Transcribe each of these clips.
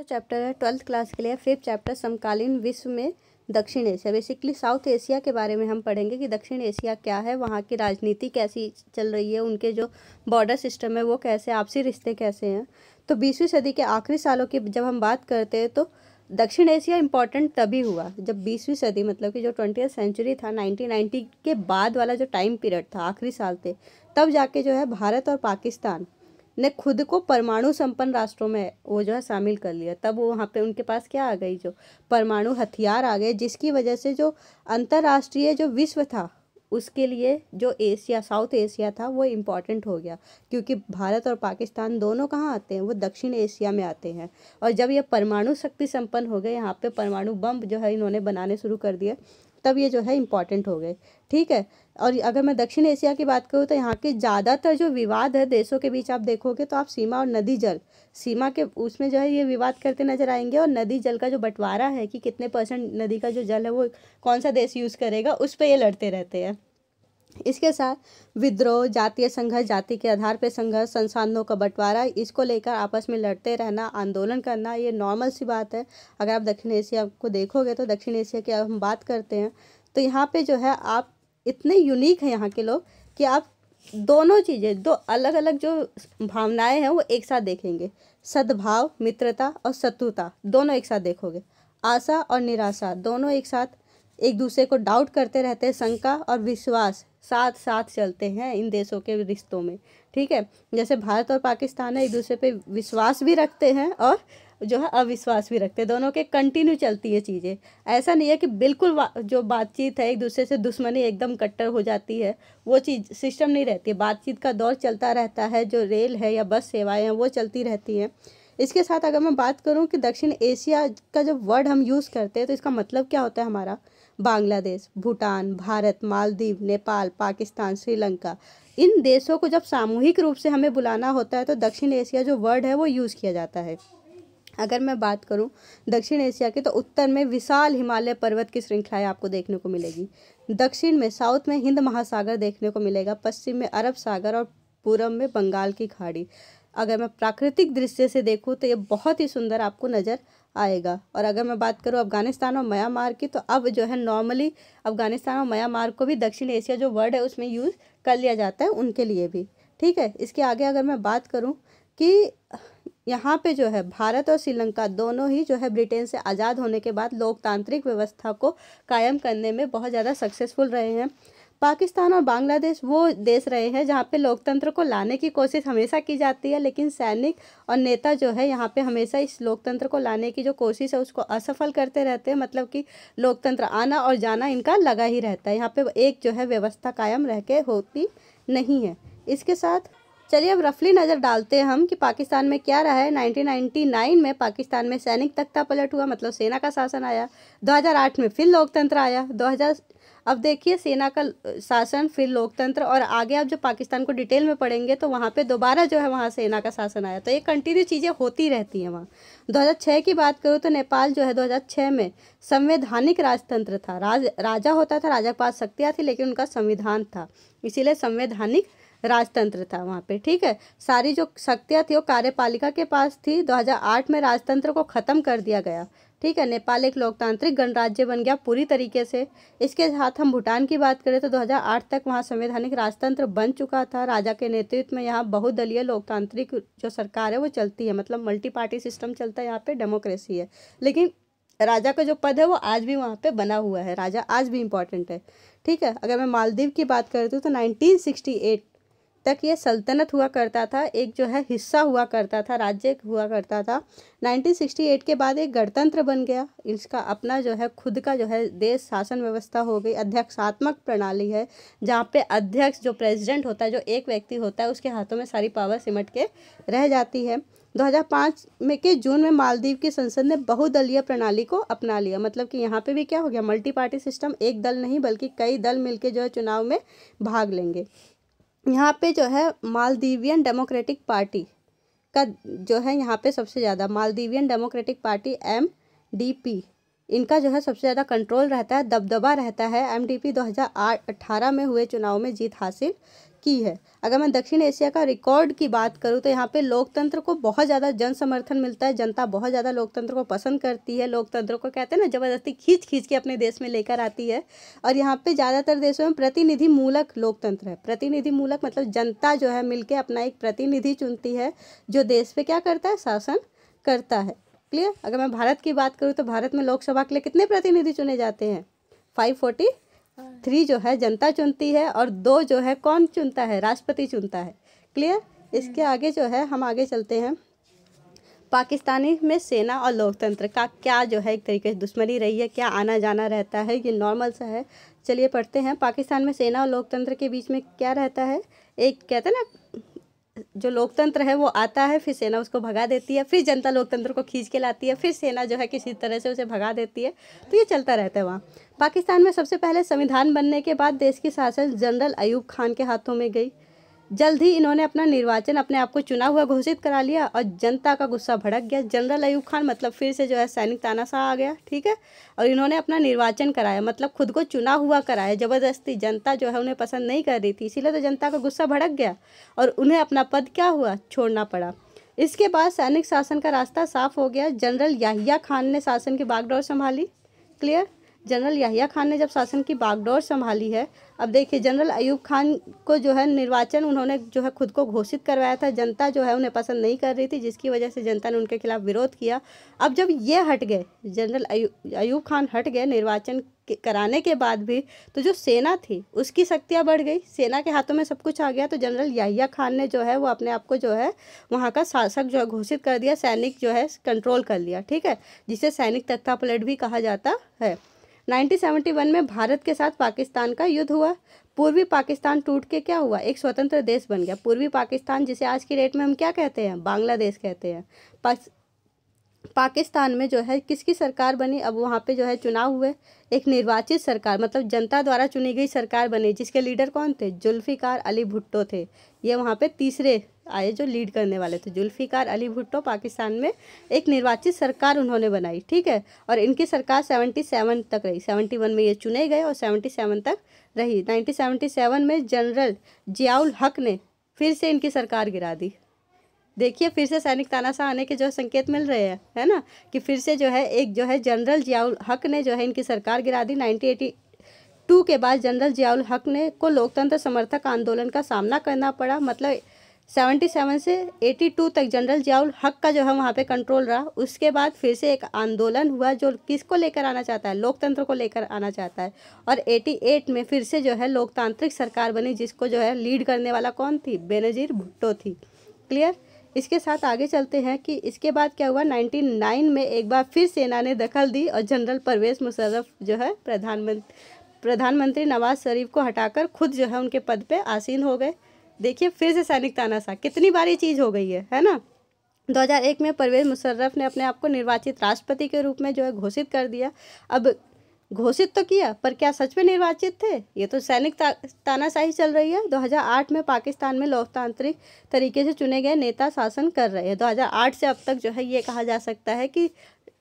जो चैप्टर है 12th class के लिए 5th चैप्टर समकालीन विश्व में दक्षिण एशिया। बेसिकली साउथ एशिया के बारे में हम पढ़ेंगे कि दक्षिण एशिया क्या है, वहाँ की राजनीति कैसी चल रही है, उनके जो बॉर्डर सिस्टम है वो कैसे, आपसी रिश्ते कैसे हैं। तो 20वीं सदी के आखिरी सालों की जब हम बात करते हैं तो दक्षिण एशिया इम्पॉर्टेंट तभी हुआ जब 20वीं सदी मतलब कि जो 20th सेंचुरी था 1990 के बाद वाला जो टाइम पीरियड था, आखिरी साल थे, तब जाके जो है भारत और पाकिस्तान ने खुद को परमाणु संपन्न राष्ट्रों में वो जो है शामिल कर लिया। तब वो वहाँ पे उनके पास क्या आ गई, जो परमाणु हथियार आ गए, जिसकी वजह से जो अंतर्राष्ट्रीय जो विश्व था उसके लिए जो एशिया, साउथ एशिया था वो इम्पॉर्टेंट हो गया। क्योंकि भारत और पाकिस्तान दोनों कहाँ आते हैं, वो दक्षिण एशिया में आते हैं। और जब ये परमाणु शक्ति संपन्न हो गए, यहाँ पे परमाणु बम जो है इन्होंने बनाने शुरू कर दिए, तब ये जो है इम्पॉर्टेंट हो गए। ठीक है। और अगर मैं दक्षिण एशिया की बात करूँ तो यहाँ के ज़्यादातर जो विवाद है देशों के बीच, आप देखोगे तो आप सीमा और नदी जल, सीमा के उसमें जो है ये विवाद करते नजर आएंगे। और नदी जल का जो बंटवारा है कि कितने % नदी का जो जल है वो कौन सा देश यूज़ करेगा, उस पर ये लड़ते रहते हैं। इसके साथ विद्रोह, जातीय संघर्ष, जाति के आधार पर संघर्ष, संसाधनों का बंटवारा, इसको लेकर आपस में लड़ते रहना, आंदोलन करना, ये नॉर्मल सी बात है। अगर आप दक्षिण एशिया को देखोगे तो दक्षिण एशिया की हम बात करते हैं तो यहाँ पे जो है आप इतने यूनिक हैं यहाँ के लोग कि आप दोनों चीज़ें, दो अलग अलग जो भावनाएं हैं वो एक साथ देखेंगे। सद्भाव, मित्रता और शत्रुता दोनों एक साथ देखोगे। आशा और निराशा दोनों एक साथ एक दूसरे को डाउट करते रहते हैं। शंका और विश्वास साथ साथ चलते हैं इन देशों के रिश्तों में। ठीक है। जैसे भारत और पाकिस्तान है, एक दूसरे पे विश्वास भी रखते हैं और जो है अविश्वास भी रखते हैं। दोनों के कंटिन्यू चलती है चीज़ें। ऐसा नहीं है कि बिल्कुल जो बातचीत है एक दूसरे से दुश्मनी एकदम कट्टर हो जाती है, वो चीज़ सिस्टम नहीं रहती है। बातचीत का दौर चलता रहता है। जो रेल है या बस सेवाएं हैं वो चलती रहती हैं। इसके साथ अगर मैं बात करूं कि दक्षिण एशिया का जब वर्ड हम यूज़ करते हैं तो इसका मतलब क्या होता है हमारा, बांग्लादेश, भूटान, भारत, मालदीव, नेपाल, पाकिस्तान, श्रीलंका, इन देशों को जब सामूहिक रूप से हमें बुलाना होता है तो दक्षिण एशिया जो वर्ड है वो यूज़ किया जाता है। अगर मैं बात करूं दक्षिण एशिया की तो उत्तर में विशाल हिमालय पर्वत की श्रृंखलाएं आपको देखने को मिलेगी। दक्षिण में, साउथ में हिंद महासागर देखने को मिलेगा। पश्चिम में अरब सागर और पूरब में बंगाल की खाड़ी। अगर मैं प्राकृतिक दृश्य से देखूं तो ये बहुत ही सुंदर आपको नज़र आएगा। और अगर मैं बात करूं अफगानिस्तान और म्यांमार की तो अब जो है नॉर्मली अफगानिस्तान और म्यांमार को भी दक्षिण एशिया जो वर्ड है उसमें यूज़ कर लिया जाता है उनके लिए भी। ठीक है। इसके आगे अगर मैं बात करूं कि यहाँ पे जो है भारत और श्रीलंका दोनों ही जो है ब्रिटेन से आज़ाद होने के बाद लोकतांत्रिक व्यवस्था को कायम करने में बहुत ज़्यादा सक्सेसफुल रहे हैं। पाकिस्तान और बांग्लादेश वो देश रहे हैं जहाँ पे लोकतंत्र को लाने की कोशिश हमेशा की जाती है, लेकिन सैनिक और नेता जो है यहाँ पे हमेशा इस लोकतंत्र को लाने की जो कोशिश है उसको असफल करते रहते हैं। मतलब कि लोकतंत्र आना और जाना इनका लगा ही रहता है। यहाँ पे एक जो है व्यवस्था कायम रह के होती नहीं है। इसके साथ चलिए अब रफली नज़र डालते हैं हम कि पाकिस्तान में क्या रहा है। 1999 में पाकिस्तान में सैनिक तख्ता पलट हुआ, मतलब सेना का शासन आया। 2008 में फिर लोकतंत्र आया। 2000 अब देखिए सेना का शासन, फिर लोकतंत्र, और आगे आप जो पाकिस्तान को डिटेल में पढ़ेंगे तो वहाँ पे दोबारा जो है वहाँ सेना का शासन आया। तो ये कंटिन्यू चीज़ें होती रहती हैं वहाँ। 2006 की बात करूँ तो नेपाल जो है 2006 में संवैधानिक राजतंत्र था। राजा होता था, राजा के पास शक्तियाँ थी, लेकिन उनका संविधान था, इसीलिए संवैधानिक राजतंत्र था वहाँ पे। ठीक है। सारी जो शक्तियाँ थी वो कार्यपालिका के पास थी। 2008 में राजतंत्र को ख़त्म कर दिया गया। ठीक है। नेपाल एक लोकतांत्रिक गणराज्य बन गया पूरी तरीके से। इसके साथ हम भूटान की बात करें तो 2008 तक वहाँ संवैधानिक राजतंत्र बन चुका था। राजा के नेतृत्व में यहाँ बहुदलीय लोकतांत्रिक जो सरकार है वो चलती है, मतलब मल्टी पार्टी सिस्टम चलता है, यहाँ पे डेमोक्रेसी है। लेकिन राजा का जो पद है वो आज भी वहाँ पे बना हुआ है। राजा आज भी इम्पोर्टेंट है। ठीक है। अगर मैं मालदीव की बात करती हूँ तो 1968 तक ये सल्तनत हुआ करता था, एक जो है हिस्सा हुआ करता था, राज्य हुआ करता था। 1968 के बाद एक गणतंत्र बन गया। इसका अपना जो है खुद का जो है देश शासन व्यवस्था हो गई। अध्यक्षात्मक प्रणाली है जहाँ पे अध्यक्ष जो प्रेसिडेंट होता है, जो एक व्यक्ति होता है, उसके हाथों में सारी पावर सिमट के रह जाती है। 2005 में के जून में मालदीव की संसद ने बहुदलीय प्रणाली को अपना लिया। मतलब कि यहाँ पे भी क्या हो गया, मल्टी पार्टी सिस्टम, एक दल नहीं बल्कि कई दल मिलके जो है चुनाव में भाग लेंगे। यहाँ पे जो है मालदीवियन डेमोक्रेटिक पार्टी का जो है यहाँ पे सबसे ज़्यादा, मालदीवियन डेमोक्रेटिक पार्टी MDP, इनका जो है सबसे ज़्यादा कंट्रोल रहता है, दबदबा रहता है। MDP 2018 में हुए चुनाव में जीत हासिल की है। अगर मैं दक्षिण एशिया का रिकॉर्ड की बात करूं तो यहाँ पे लोकतंत्र को बहुत ज़्यादा जन समर्थन मिलता है, जनता बहुत ज़्यादा लोकतंत्र को पसंद करती है। लोकतंत्र को कहते हैं ना, ज़बरदस्ती खींच खींच के अपने देश में लेकर आती है। और यहाँ पे ज़्यादातर देशों में प्रतिनिधि मूलक लोकतंत्र है। प्रतिनिधि मूलक मतलब जनता जो है मिलकर अपना एक प्रतिनिधि चुनती है जो देश पे क्या करता है, शासन करता है। क्लियर। अगर मैं भारत की बात करूँ तो भारत में लोकसभा के लिए कितने प्रतिनिधि चुने जाते हैं, 543 जो है जनता चुनती है, और 2 जो है कौन चुनता है, राष्ट्रपति चुनता है। क्लियर। इसके आगे जो है हम आगे चलते हैं। पाकिस्तानी में सेना और लोकतंत्र का क्या जो है एक तरीके से दुश्मनी रही है, क्या आना जाना रहता है, ये नॉर्मल सा है। चलिए पढ़ते हैं। पाकिस्तान में सेना और लोकतंत्र के बीच में क्या रहता है, एक कहते हैं ना, जो लोकतंत्र है वो आता है, फिर सेना उसको भगा देती है, फिर जनता लोकतंत्र को खींच के लाती है, फिर सेना जो है किसी तरह से उसे भगा देती है। तो ये चलता रहता है वहाँ। पाकिस्तान में सबसे पहले संविधान बनने के बाद देश की शासन जनरल अयूब खान के हाथों में गई। जल्द ही इन्होंने अपना निर्वाचन अपने आप को चुना हुआ घोषित करा लिया और जनता का गुस्सा भड़क गया। जनरल अयूब खान मतलब फिर से जो है सैनिक तानाशाह आ गया। ठीक है। और इन्होंने अपना निर्वाचन कराया, मतलब खुद को चुना हुआ कराया ज़बरदस्ती। जनता जो है उन्हें पसंद नहीं कर रही थी, इसीलिए तो जनता का गुस्सा भड़क गया और उन्हें अपना पद क्या हुआ, छोड़ना पड़ा। इसके बाद सैनिक शासन का रास्ता साफ हो गया। जनरल याहिया खान ने शासन की बागडोर संभाली। क्लियर। जनरल याहिया खान ने जब शासन की बागडोर संभाली है, अब देखिए जनरल अयूब खान को जो है निर्वाचन उन्होंने जो है खुद को घोषित करवाया था। जनता जो है उन्हें पसंद नहीं कर रही थी, जिसकी वजह से जनता ने उनके खिलाफ विरोध किया। अब जब ये हट गए, जनरल अयूब खान हट गए निर्वाचन कराने के बाद भी, तो जो सेना थी उसकी शक्तियाँ बढ़ गई, सेना के हाथों में सब कुछ आ गया। तो जनरल याहिया खान ने जो है वो अपने आप को जो है वहाँ का शासक जो है घोषित कर दिया, सैनिक जो है कंट्रोल कर लिया। ठीक है, जिसे सैनिक तख्तापलट भी कहा जाता है। 1971 में भारत के साथ पाकिस्तान का युद्ध हुआ। पूर्वी पाकिस्तान टूट के क्या हुआ, एक स्वतंत्र देश बन गया। पूर्वी पाकिस्तान जिसे आज की डेट में हम क्या कहते हैं, बांग्लादेश कहते हैं। पाकिस्तान में जो है किसकी सरकार बनी, अब वहाँ पे जो है चुनाव हुए, एक निर्वाचित सरकार मतलब जनता द्वारा चुनी गई सरकार बनी, जिसके लीडर कौन थे, जुल्फिकार अली भुट्टो थे। ये वहाँ पे तीसरे आए जो लीड करने वाले थे, जुल्फिकार अली भुट्टो। पाकिस्तान में एक निर्वाचित सरकार उन्होंने बनाई। ठीक है। और इनकी सरकार 77 तक रही। 71 में ये चुने गए और 77 तक रही। 1977 में जनरल जियाउल हक ने फिर से इनकी सरकार गिरा दी। देखिए फिर से सैनिक तानाशाह आने के जो संकेत मिल रहे हैं, है ना, कि फिर से जो है एक जो है जनरल जियाउल हक ने जो है इनकी सरकार गिरा दी। 1982 के बाद जनरल जियाउल हक ने को लोकतंत्र समर्थक आंदोलन का सामना करना पड़ा। मतलब 77 से 82 तक जनरल जियाउल हक का जो है वहाँ पे कंट्रोल रहा। उसके बाद फिर से एक आंदोलन हुआ जो किसको लेकर आना चाहता है, लोकतंत्र को लेकर आना चाहता है। और 88 में फिर से जो है लोकतांत्रिक सरकार बनी, जिसको जो है लीड करने वाला कौन थी, बेनज़ीर भुट्टो थी। क्लियर। इसके साथ आगे चलते हैं कि इसके बाद क्या हुआ। 99 में एक बार फिर सेना ने दखल दी और जनरल परवेज़ मुशर्रफ जो है प्रधानमंत्री नवाज शरीफ को हटाकर खुद जो है उनके पद पे आसीन हो गए। देखिए फिर से सैनिक तानाशाह, कितनी बार ये चीज़ हो गई है ना। 2001 में परवेज़ मुशर्रफ ने अपने आप को निर्वाचित राष्ट्रपति के रूप में जो है घोषित कर दिया। अब घोषित तो किया, पर क्या सच में निर्वाचित थे, ये तो सैनिक तानाशाही चल रही है। 2008 में पाकिस्तान में लोकतांत्रिक तरीके से चुने गए नेता शासन कर रहे हैं। 2008 से अब तक जो है ये कहा जा सकता है कि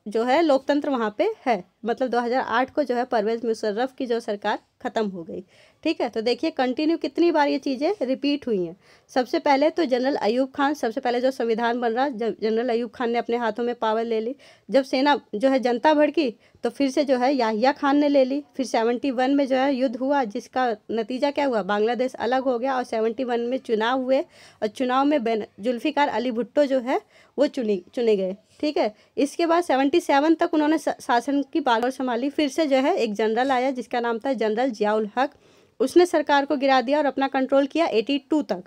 जो है लोकतंत्र वहाँ पे है। मतलब 2008 को जो है परवेज़ मुशर्रफ की जो सरकार ख़त्म हो गई। ठीक है। तो देखिए कंटिन्यू कितनी बार ये चीज़ें रिपीट हुई हैं। सबसे पहले तो जनरल अयूब खान, सबसे पहले जो संविधान बन रहा, जब जनरल अयूब खान ने अपने हाथों में पावर ले ली। जब सेना जो है जनता भड़की तो फिर से जो है याहिया खान ने ले ली। फिर 71 में जो है युद्ध हुआ, जिसका नतीजा क्या हुआ, बांग्लादेश अलग हो गया। और 71 में चुनाव हुए और चुनाव में जुल्फिकार अली भुट्टो जो है वो चुने गए। ठीक है। इसके बाद 77 तक उन्होंने शासन की बागडोर संभाली। फिर से जो है एक जनरल आया जिसका नाम था जनरल जियाउल हक, उसने सरकार को गिरा दिया और अपना कंट्रोल किया 82 तक।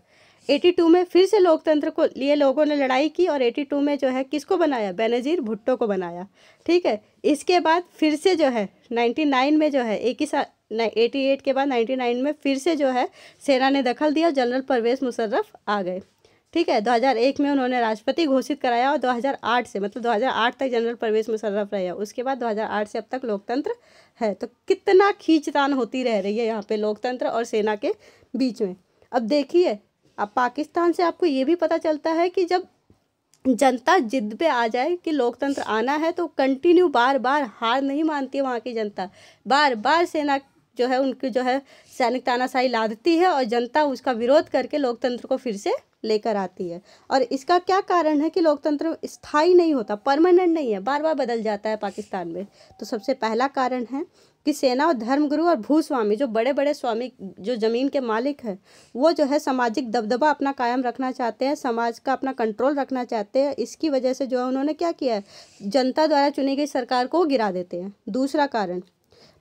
82 में फिर से लोकतंत्र को लिए लोगों ने लड़ाई की और 82 में जो है किसको बनाया, बेनज़ीर भुट्टो को बनाया। ठीक है। इसके बाद फिर से जो है 99 में जो है 88 के बाद 99 में फिर से जो है सेना ने दखल दिया, जनरल परवेज़ मुशर्रफ आ गए। ठीक है। 2001 में उन्होंने राष्ट्रपति घोषित कराया और 2008 से मतलब 2008 तक जनरल परवेज़ मुशर्रफ रहे। उसके बाद 2008 से अब तक लोकतंत्र है। तो कितना खींचतान होती रह रही है यहाँ पे लोकतंत्र और सेना के बीच में। अब देखिए, अब पाकिस्तान से आपको ये भी पता चलता है कि जब जनता जिद पे आ जाए कि लोकतंत्र आना है तो कंटिन्यू बार बार हार नहीं मानती है वहाँ की जनता। बार बार सेना जो है उनकी जो है सैनिक तानाशाही लादती है और जनता उसका विरोध करके लोकतंत्र को फिर से लेकर आती है। और इसका क्या कारण है कि लोकतंत्र स्थायी नहीं होता, परमानेंट नहीं है, बार बार बदल जाता है पाकिस्तान में। तो सबसे पहला कारण है कि सेना और धर्मगुरु और भूस्वामी, जो बड़े बड़े स्वामी, जो ज़मीन के मालिक हैं, वो जो है सामाजिक दबदबा अपना कायम रखना चाहते हैं, समाज का अपना कंट्रोल रखना चाहते हैं। इसकी वजह से जो है उन्होंने क्या किया है, जनता द्वारा चुनी गई सरकार को गिरा देते हैं। दूसरा कारण,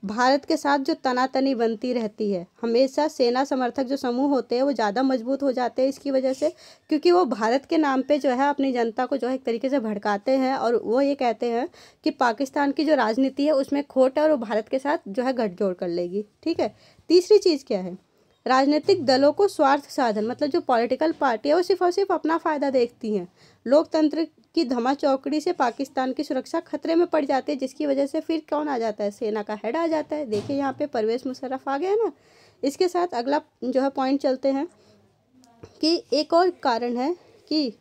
भारत के साथ जो तनातनी बनती रहती है, हमेशा सेना समर्थक जो समूह होते हैं वो ज़्यादा मजबूत हो जाते हैं इसकी वजह से, क्योंकि वो भारत के नाम पे जो है अपनी जनता को जो है एक तरीके से भड़काते हैं और वो ये कहते हैं कि पाकिस्तान की जो राजनीति है उसमें खोट है और वो भारत के साथ जो है गठजोड़ कर लेगी। ठीक है। तीसरी चीज़ क्या है, राजनीतिक दलों को स्वार्थ साधन, मतलब जो पॉलिटिकल पार्टी है वो सिर्फ और सिर्फ अपना फ़ायदा देखती हैं। लोकतंत्र की धमाचौकड़ी से पाकिस्तान की सुरक्षा खतरे में पड़ जाती है, जिसकी वजह से फिर कौन आ जाता है, सेना का हेड आ जाता है। देखिए यहाँ पे परवेज़ मुशर्रफ आ गया ना। इसके साथ अगला जो है पॉइंट चलते हैं कि एक और कारण है कि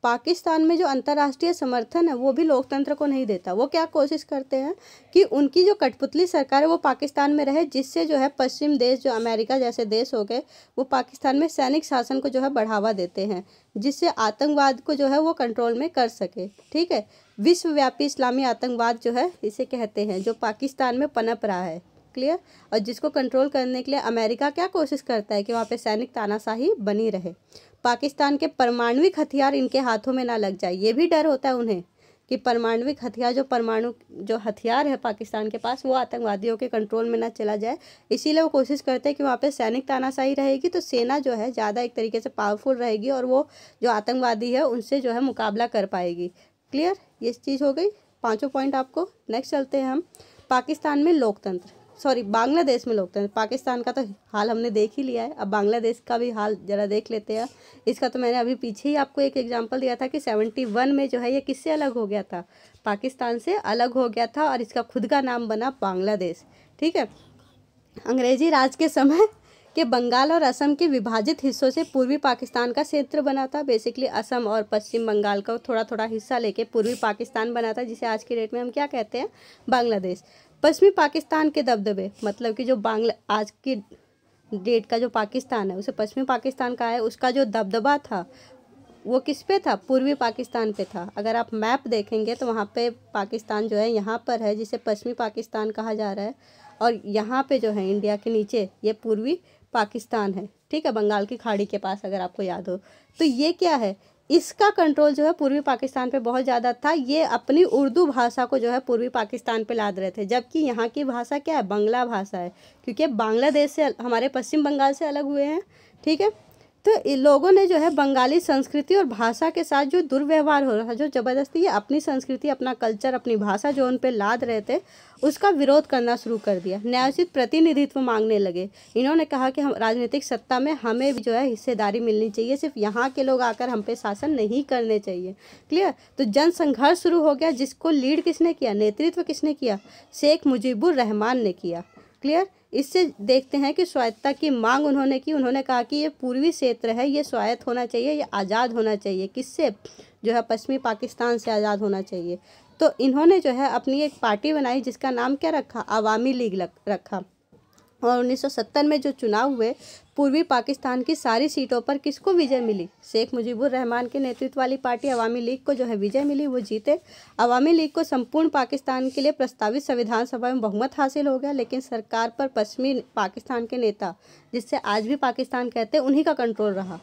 पाकिस्तान में जो अंतर्राष्ट्रीय समर्थन है वो भी लोकतंत्र को नहीं देता। वो क्या कोशिश करते हैं कि उनकी जो कठपुतली सरकार है वो पाकिस्तान में रहे, जिससे जो है पश्चिम देश, जो अमेरिका जैसे देश हो गए, वो पाकिस्तान में सैनिक शासन को जो है बढ़ावा देते हैं, जिससे आतंकवाद को जो है वो कंट्रोल में कर सके। ठीक है। विश्वव्यापी इस्लामी आतंकवाद जो है इसे कहते हैं, जो पाकिस्तान में पनप रहा है। क्लियर। और जिसको कंट्रोल करने के लिए अमेरिका क्या कोशिश करता है कि वहाँ पे सैनिक तानाशाही बनी रहे, पाकिस्तान के परमाणविक हथियार इनके हाथों में ना लग जाए। ये भी डर होता है उन्हें कि परमाणविक हथियार, जो परमाणु जो हथियार है पाकिस्तान के पास, वो आतंकवादियों के कंट्रोल में ना चला जाए। इसीलिए वो कोशिश करते हैं कि वहाँ पे सैनिक तानाशाही रहेगी तो सेना जो है ज़्यादा एक तरीके से पावरफुल रहेगी और वो जो आतंकवादी है उनसे जो है मुकाबला कर पाएगी। क्लियर। ये चीज़ हो गई, पाँचों पॉइंट आपको। नेक्स्ट चलते हैं हम पाकिस्तान में लोकतंत्र, बांग्लादेश में लोकतंत्र। पाकिस्तान का तो हाल हमने देख ही लिया है, अब बांग्लादेश का भी हाल ज़रा देख लेते हैं। इसका तो मैंने अभी पीछे ही आपको एक एग्जांपल दिया था कि 71 में जो है ये किससे अलग हो गया था, पाकिस्तान से अलग हो गया था और इसका खुद का नाम बना बांग्लादेश। ठीक है। अंग्रेजी राज के समय के बंगाल और असम के विभाजित हिस्सों से पूर्वी पाकिस्तान का क्षेत्र बना था। बेसिकली असम और पश्चिम बंगाल का थोड़ा थोड़ा हिस्सा लेके पूर्वी पाकिस्तान बना था, जिसे आज की डेट में हम क्या कहते हैं, बांग्लादेश। पश्चिमी पाकिस्तान के दबदबे, मतलब कि जो आज की डेट का जो पाकिस्तान है उसे पश्चिमी पाकिस्तान का है, उसका जो दबदबा था वो किस पे था, पूर्वी पाकिस्तान पे था। अगर आप मैप देखेंगे तो वहाँ पे पाकिस्तान जो है यहाँ पर है, जिसे पश्चिमी पाकिस्तान कहा जा रहा है, और यहाँ पे जो है इंडिया के नीचे ये पूर्वी पाकिस्तान है। ठीक है, बंगाल की खाड़ी के पास, अगर आपको याद हो। तो ये क्या है, इसका कंट्रोल जो है पूर्वी पाकिस्तान पे बहुत ज़्यादा था। ये अपनी उर्दू भाषा को जो है पूर्वी पाकिस्तान पे लाद रहे थे, जबकि यहाँ की भाषा क्या है, बांग्ला भाषा है, क्योंकि बांग्लादेश से, हमारे पश्चिम बंगाल से अलग हुए हैं। ठीक है। तो इन लोगों ने जो है बंगाली संस्कृति और भाषा के साथ जो दुर्व्यवहार हो रहा था, जो ज़बरदस्ती ये अपनी संस्कृति, अपना कल्चर, अपनी भाषा जो उन पे लाद रहे थे, उसका विरोध करना शुरू कर दिया। न्यायोचित प्रतिनिधित्व मांगने लगे। इन्होंने कहा कि हम राजनीतिक सत्ता में हमें भी जो है हिस्सेदारी मिलनी चाहिए, सिर्फ यहाँ के लोग आकर हम पे शासन नहीं करने चाहिए। क्लियर। तो जन संघर्ष शुरू हो गया, जिसको लीड किसने किया, नेतृत्व किसने किया, शेख मुजीबुर रहमान ने किया। क्लियर। इससे देखते हैं कि स्वायत्तता की मांग उन्होंने की। उन्होंने कहा कि ये पूर्वी क्षेत्र है, ये स्वायत्त होना चाहिए, ये आज़ाद होना चाहिए। किससे, जो है पश्चिमी पाकिस्तान से आज़ाद होना चाहिए। तो इन्होंने जो है अपनी एक पार्टी बनाई जिसका नाम क्या रखा, अवामी लीग रखा। और 1970 में जो चुनाव हुए, पूर्वी पाकिस्तान की सारी सीटों पर किसको विजय मिली, शेख मुजीबुर रहमान के नेतृत्व वाली पार्टी अवामी लीग को जो है विजय मिली, वो जीते। अवामी लीग को संपूर्ण पाकिस्तान के लिए प्रस्तावित संविधान सभा में बहुमत हासिल हो गया, लेकिन सरकार पर पश्चिमी पाकिस्तान के नेता, जिससे आज भी पाकिस्तान कहते हैं, उन्हीं का कंट्रोल रहा।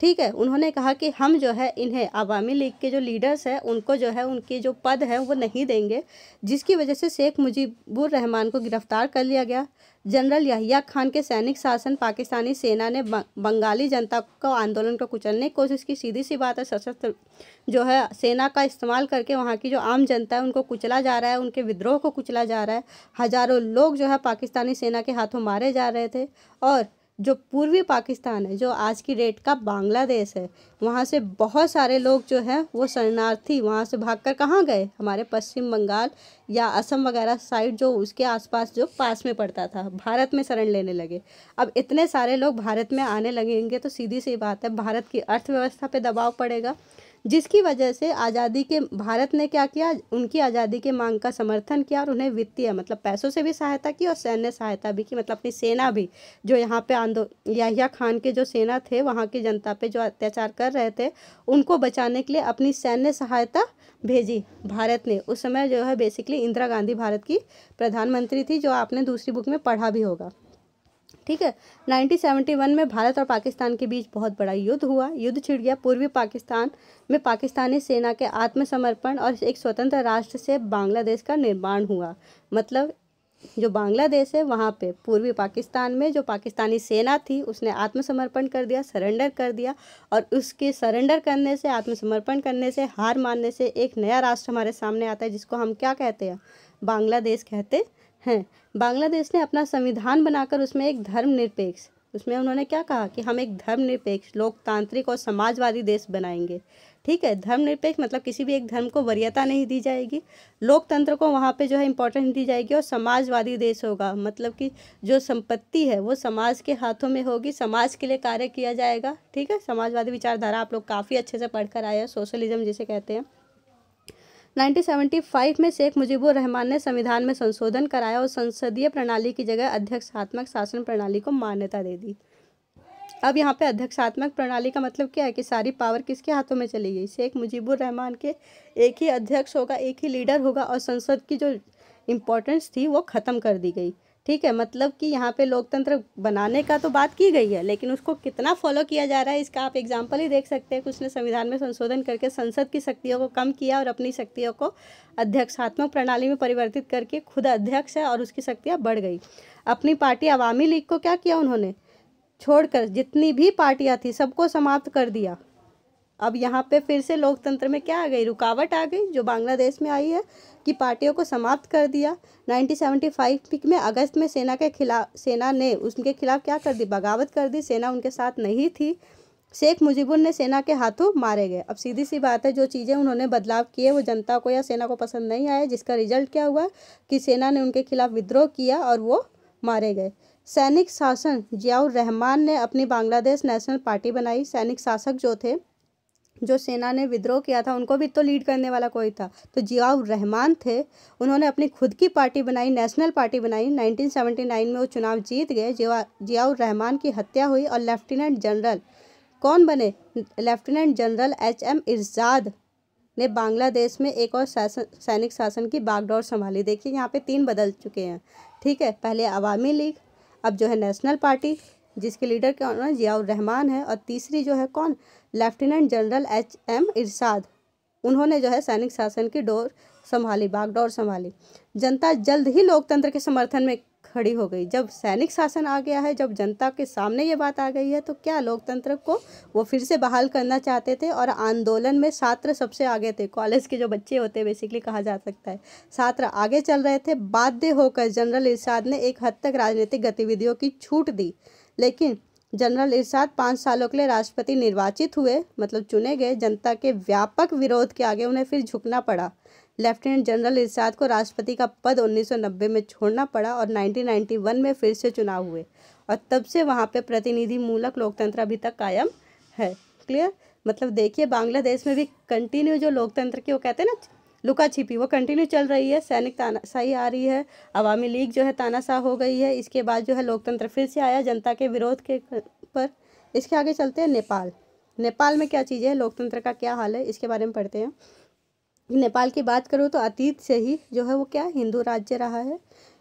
ठीक है। उन्होंने कहा कि हम जो है इन्हें, अवामी लीग के जो लीडर्स हैं उनको जो है उनके जो पद हैं वो नहीं देंगे, जिसकी वजह से शेख मुजीबुर रहमान को गिरफ्तार कर लिया गया। जनरल याहिया खान के सैनिक शासन पाकिस्तानी सेना ने बंगाली जनता को आंदोलन को कुचलने की कोशिश की। सीधी सी बात है, सशस्त्र जो है सेना का इस्तेमाल करके वहाँ की जो आम जनता है उनको कुचला जा रहा है, उनके विद्रोह को कुचला जा रहा है। हजारों लोग जो है पाकिस्तानी सेना के हाथों मारे जा रहे थे। और जो पूर्वी पाकिस्तान है, जो आज की डेट का बांग्लादेश है, वहाँ से बहुत सारे लोग जो हैं वो शरणार्थी वहाँ से भागकर कहाँ गए, हमारे पश्चिम बंगाल या असम वगैरह साइड, जो उसके आसपास जो पास में पड़ता था, भारत में शरण लेने लगे। अब इतने सारे लोग भारत में आने लगेंगे तो सीधी सी बात है, भारत की अर्थव्यवस्था पे दबाव पड़ेगा, जिसकी वजह से आज़ादी के भारत ने क्या किया, उनकी आज़ादी के मांग का समर्थन किया और उन्हें वित्तीय मतलब पैसों से भी सहायता की और सैन्य सहायता भी की, मतलब अपनी सेना भी, जो यहाँ पे याहिया खान के जो सेना थे वहाँ की जनता पे जो अत्याचार कर रहे थे उनको बचाने के लिए अपनी सैन्य सहायता भेजी भारत ने। उस समय जो है बेसिकली इंदिरा गांधी भारत की प्रधानमंत्री थी, जो आपने दूसरी बुक में पढ़ा भी होगा। ठीक है, 1971 में भारत और पाकिस्तान के बीच बहुत बड़ा युद्ध हुआ, युद्ध छिड़ गया। पूर्वी पाकिस्तान में पाकिस्तानी सेना के आत्मसमर्पण और एक स्वतंत्र राष्ट्र से बांग्लादेश का निर्माण हुआ। मतलब जो बांग्लादेश है वहाँ पे पूर्वी पाकिस्तान में जो पाकिस्तानी सेना थी उसने आत्मसमर्पण कर दिया, सरेंडर कर दिया, और उसके सरेंडर करने से, आत्मसमर्पण करने से, हार मानने से एक नया राष्ट्र हमारे सामने आता है जिसको हम क्या कहते हैं, बांग्लादेश कहते हैं। बांग्लादेश ने अपना संविधान बनाकर उसमें एक धर्मनिरपेक्ष, उसमें उन्होंने क्या कहा कि हम एक धर्मनिरपेक्ष, लोकतांत्रिक और समाजवादी देश बनाएंगे। ठीक है, धर्मनिरपेक्ष मतलब किसी भी एक धर्म को वरीयता नहीं दी जाएगी, लोकतंत्र को वहाँ पे जो है इंपॉर्टेंस दी जाएगी, और समाजवादी देश होगा, मतलब कि जो संपत्ति है वो समाज के हाथों में होगी, समाज के लिए कार्य किया जाएगा। ठीक है, समाजवादी विचारधारा आप लोग काफ़ी अच्छे से पढ़कर आए हैं, सोशलिज्म जिसे कहते हैं। 1975 में शेख मुजीबुर रहमान ने संविधान में संशोधन कराया और संसदीय प्रणाली की जगह अध्यक्षात्मक शासन प्रणाली को मान्यता दे दी। अब यहाँ पे अध्यक्षात्मक प्रणाली का मतलब क्या है कि सारी पावर किसके हाथों में चली गई, शेख मुजीबुर रहमान के, एक ही अध्यक्ष होगा, एक ही लीडर होगा, और संसद की जो इम्पोर्टेंस थी वो ख़त्म कर दी गई। ठीक है, मतलब कि यहाँ पे लोकतंत्र बनाने का तो बात की गई है, लेकिन उसको कितना फॉलो किया जा रहा है इसका आप एग्जाम्पल ही देख सकते हैं कि उसने संविधान में संशोधन करके संसद की शक्तियों को कम किया और अपनी शक्तियों को अध्यक्षात्मक प्रणाली में परिवर्तित करके खुद अध्यक्ष है और उसकी शक्तियाँ बढ़ गई। अपनी पार्टी अवामी लीग को क्या किया उन्होंने, छोड़कर जितनी भी पार्टियां थी सबको समाप्त कर दिया। अब यहाँ पे फिर से लोकतंत्र में क्या आ गई, रुकावट आ गई, जो बांग्लादेश में आई है कि पार्टियों को समाप्त कर दिया। 1975 में अगस्त में सेना ने उसके खिलाफ क्या कर दी, बगावत कर दी, सेना उनके साथ नहीं थी, शेख मुजीबुर ने सेना के हाथों मारे गए। अब सीधी सी बात है, जो चीज़ें उन्होंने बदलाव किए वो जनता को या सेना को पसंद नहीं आए, जिसका रिजल्ट क्या हुआ कि सेना ने उनके खिलाफ विद्रोह किया और वो मारे गए। सैनिक शासन, जियाउर रहमान ने अपनी बांग्लादेश नेशनल पार्टी बनाई। सैनिक शासक जो थे, जो सेना ने विद्रोह किया था उनको भी तो लीड करने वाला कोई था, तो जियाउर रहमान थे, उन्होंने अपनी खुद की पार्टी बनाई, नेशनल पार्टी बनाई। 1979 में वो चुनाव जीत गए। जियाउर रहमान की हत्या हुई और लेफ्टिनेंट जनरल कौन बने, लेफ्टिनेंट जनरल HM इरशाद ने बांग्लादेश में एक और सैनिक शासन की बागडोर संभाली। देखिए यहाँ पे 3 बदल चुके हैं। ठीक है, पहले अवामी लीग, अब जो है नेशनल पार्टी जिसके लीडर कौन है, जियाउर रहमान है, और तीसरी जो है कौन, लेफ्टिनेंट जनरल HM इरशाद, उन्होंने जो है सैनिक शासन की डोर संभाली, बागडोर संभाली। जनता जल्द ही लोकतंत्र के समर्थन में खड़ी हो गई। जब सैनिक शासन आ गया है, जब जनता के सामने ये बात आ गई है, तो क्या लोकतंत्र को वो फिर से बहाल करना चाहते थे। और आंदोलन में छात्र सबसे आगे थे, कॉलेज के जो बच्चे होते हैं बेसिकली कहा जा सकता है, छात्र आगे चल रहे थे। बाध्य होकर जनरल इरशाद ने एक हद तक राजनीतिक गतिविधियों की छूट दी, लेकिन जनरल इरशाद 5 सालों के लिए राष्ट्रपति निर्वाचित हुए, मतलब चुने गए। जनता के व्यापक विरोध के आगे उन्हें फिर झुकना पड़ा। लेफ्टिनेंट जनरल इरशाद को राष्ट्रपति का पद 1990 में छोड़ना पड़ा और 1991 में फिर से चुनाव हुए, और तब से वहाँ पे प्रतिनिधि मूलक लोकतंत्र अभी तक कायम है। क्लियर, मतलब देखिए बांग्लादेश में भी कंटिन्यू जो लोकतंत्र की वो कहते हैं ना लुका छिपी, वो कंटिन्यू चल रही है। सैनिक तानाशाही आ रही है, अवामी लीग जो है तानाशाह हो गई है, इसके बाद जो है लोकतंत्र फिर से आया जनता के विरोध के पर। इसके आगे चलते हैं नेपाल। नेपाल में क्या चीज़ें है, लोकतंत्र का क्या हाल है, इसके बारे में पढ़ते हैं। नेपाल की बात करूँ तो अतीत से ही जो है वो क्या हिंदू राज्य रहा है।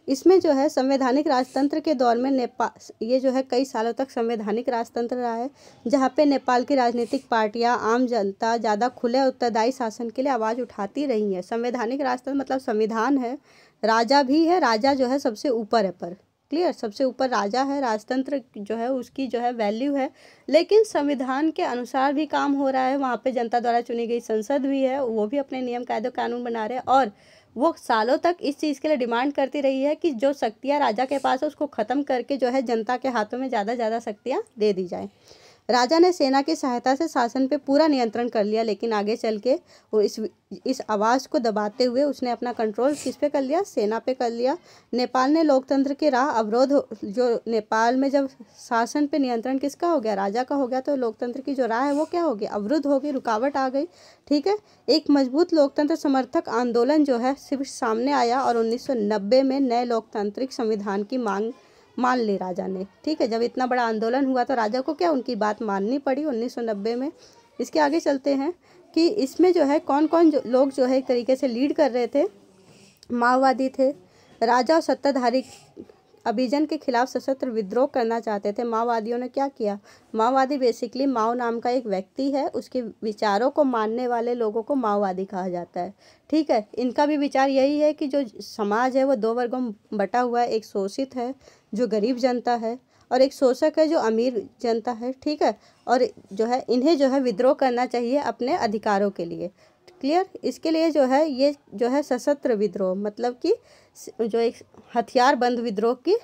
इसमें जो है संवैधानिक राजतंत्र के दौर में नेपाल ये जो है कई सालों तक संवैधानिक राजतंत्र रहा है, जहाँ पे नेपाल की राजनीतिक पार्टियां, आम जनता ज़्यादा खुले और उत्तरदायी शासन के लिए आवाज़ उठाती रही है। संवैधानिक राजतंत्र मतलब संविधान है, राजा भी है, राजा जो है सबसे ऊपर है, पर क्लियर, सबसे ऊपर राजा है, राजतंत्र जो है उसकी जो है वैल्यू है, लेकिन संविधान के अनुसार भी काम हो रहा है। वहाँ पे जनता द्वारा चुनी गई संसद भी है, वो भी अपने नियम कायदे कानून बना रहे हैं, और वो सालों तक इस चीज़ के लिए डिमांड करती रही है कि जो शक्तियाँ राजा के पास है उसको ख़त्म करके जो है जनता के हाथों में ज़्यादा शक्तियाँ दे दी जाए। राजा ने सेना की सहायता से शासन पे पूरा नियंत्रण कर लिया, लेकिन आगे चल के वो इस आवाज़ को दबाते हुए उसने अपना कंट्रोल किस पे कर लिया, सेना पे कर लिया। नेपाल ने लोकतंत्र की राह अवरोध जो नेपाल में जब शासन पे नियंत्रण किसका हो गया, राजा का हो गया, तो लोकतंत्र की जो राह है वो क्या हो गई, अवरुद्ध हो गई, रुकावट आ गई। ठीक है, एक मजबूत लोकतंत्र समर्थक आंदोलन जो है सिर्फ सामने आया और 1990 में नए लोकतांत्रिक संविधान की मांग मान ली राजा ने। ठीक है, जब इतना बड़ा आंदोलन हुआ तो राजा को क्या उनकी बात माननी पड़ी 1990 में। इसके आगे चलते हैं कि इसमें जो है कौन कौन लोग जो है एक तरीके से लीड कर रहे थे। माओवादी थे, राजा और सत्ताधारी अभिजन के खिलाफ सशस्त्र विद्रोह करना चाहते थे। माओवादियों ने क्या किया, माओवादी बेसिकली माओ नाम का एक व्यक्ति है, उसके विचारों को मानने वाले लोगों को माओवादी कहा जाता है। ठीक है, इनका भी विचार यही है कि जो समाज है वो दो वर्गों में बटा हुआ है, एक शोषित है जो गरीब जनता है और एक शोषक है जो अमीर जनता है। ठीक है, और जो है इन्हें जो है विद्रोह करना चाहिए अपने अधिकारों के लिए। क्लियर, इसके लिए जो है ये जो है सशस्त्र विद्रोह मतलब कि जो एक हथियार बंद विद्रोह की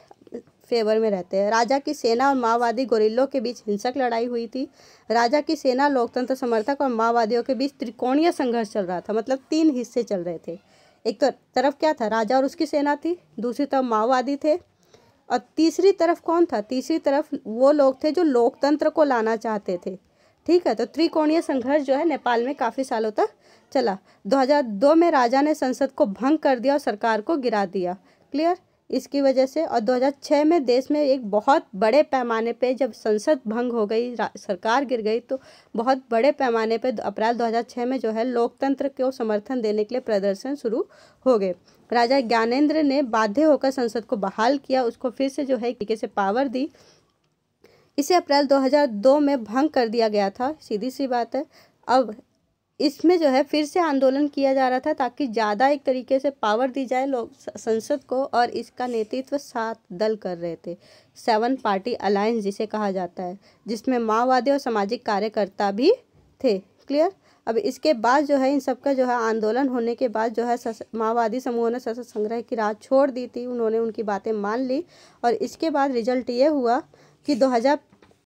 फेवर में रहते हैं। राजा की सेना और माओवादी गोरिल्लों के बीच हिंसक लड़ाई हुई थी। राजा की सेना, लोकतंत्र समर्थक और माओवादियों के बीच त्रिकोणीय संघर्ष चल रहा था, मतलब 3 हिस्से चल रहे थे। एक तो तरफ क्या था, राजा और उसकी सेना थी, दूसरी तरफ माओवादी थे और तीसरी तरफ कौन था, तीसरी तरफ वो लोग थे जो लोकतंत्र को लाना चाहते थे। ठीक है, तो त्रिकोणीय संघर्ष जो है नेपाल में काफ़ी सालों तक चला। 2002 में राजा ने संसद को भंग कर दिया और सरकार को गिरा दिया। क्लियर, इसकी वजह से। और 2006 में देश में एक बहुत बड़े पैमाने पे जब संसद भंग हो गई, सरकार गिर गई, तो बहुत बड़े पैमाने पे अप्रैल 2006 में जो है लोकतंत्र को समर्थन देने के लिए प्रदर्शन शुरू हो गए। राजा ज्ञानेंद्र ने बाध्य होकर संसद को बहाल किया, उसको फिर से जो है एक तरीके से पावर दी। इसे अप्रैल 2002 में भंग कर दिया गया था, सीधी सी बात है। अब इसमें जो है फिर से आंदोलन किया जा रहा था ताकि ज़्यादा एक तरीके से पावर दी जाए लोग संसद को, और इसका नेतृत्व 7 दल कर रहे थे, 7 पार्टी अलायंस जिसे कहा जाता है, जिसमें माओवादी और सामाजिक कार्यकर्ता भी थे। क्लियर, अब इसके बाद जो है इन सबका जो है आंदोलन होने के बाद जो है माओवादी समूहों ने शस्त्र संग्रह की राह छोड़ दी थी, उन्होंने उनकी बातें मान ली और इसके बाद रिजल्ट ये हुआ कि